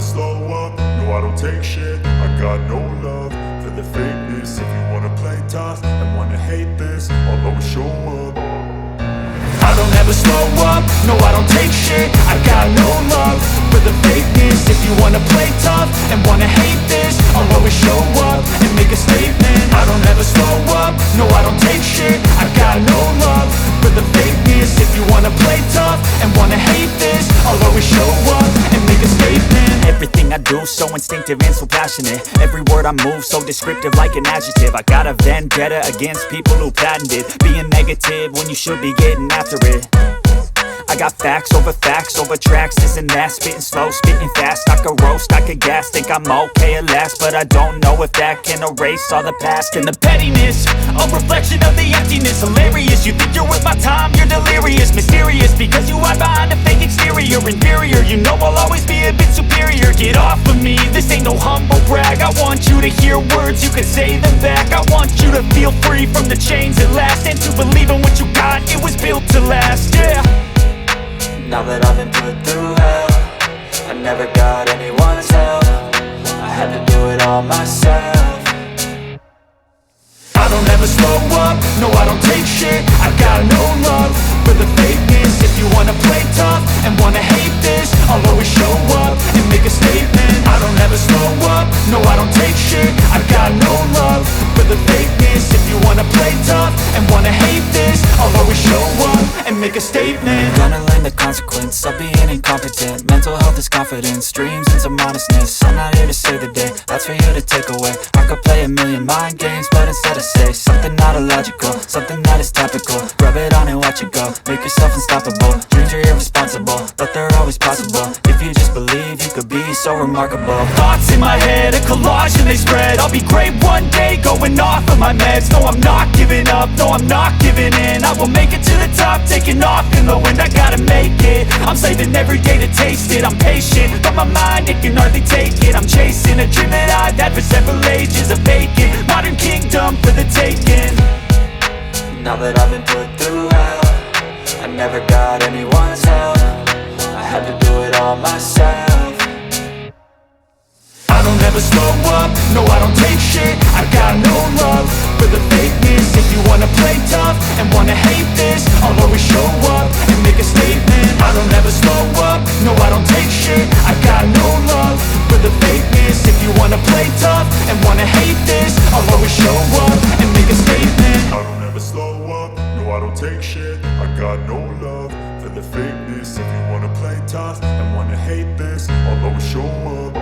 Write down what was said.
slow up, no I don't take shit. I got no love for the fakeness. If you wanna play tough and wanna hate this, I'll always show up. I don't ever slow up, no I don't take shit. I got no love for the fakeness. If you wanna play tough and wanna hate this, I'll always show up and make a statement. I don't ever slow up, no I don't take shit. I got no love for the fakeness. If you wanna play tough and wanna hate this, I'll always show up and make a statement. Everything I do so instinctive and so passionate. Every word I move so descriptive like an adjective. I got a vendetta against people who patented being negative when you should be getting after it. I got facts over tracks, this and that. Spitting slow, spitting fast. I could roast, I could gas. Think I'm okay at last, but I don't know if that can erase all the past. And the pettiness, a reflection of the emptiness. Hilarious, you think you're worth my time, you're delirious. Mysterious, because you hide behind a fake exterior. Inferior, you know I'll always be a bit superior. Get off of me, this ain't no humble brag. I want you to hear words, you can say them back. I want you to feel free from the chains at last, and to believe in what you got, it was built to last, yeah. Now that I've been put through hell, I never got anyone's help. I had to do it all myself. I don't ever slow up, no I don't take shit. I got no love for the fakeness. If you wanna play tough and wanna hate this, I'll always show up and make a statement. I don't ever slow up, no I don't take shit. I got no love for the fakeness. If you wanna play tough and wanna hate this, I'll always show up and make a statement. Gonna learn the consequence of being incompetent. Mental health is confidence, dreams and some modestness. I'm not here to save the day, that's for you to take away. I could play a million mind games, but instead I say something not illogical, something that is topical. Rub it on and watch it go, make yourself unstoppable. Dreams are irresponsible, but they're always possible. If you just believe, you could be so remarkable. Thoughts in my head, a collage and they spread. I'll be great one day, going off of my meds. No, I'm not giving up, no, I'm not giving in. I will make it to the top, taking off in the wind. I gotta make it, I'm saving every day to taste it. I'm patient, but my mind, it can hardly take it. I'm chasing a dream that I've had for several ages. A vacant, modern kingdom for the taking. Now that I've been put through hell, I never got anyone's help. I had to do it all myself. I don't ever slow up, no I don't take shit. I got no love for the fakeness. If you wanna play tough and wanna hate this, I'll always show up and make a statement. I don't ever slow up, no I don't take shit. I got no love for the fakeness. If you wanna play tough and wanna hate this, I'll always show up and make a statement. I don't ever slow up, no I don't take shit. I got no love for the fakeness. If you wanna play tough and wanna hate this, I'll always show up.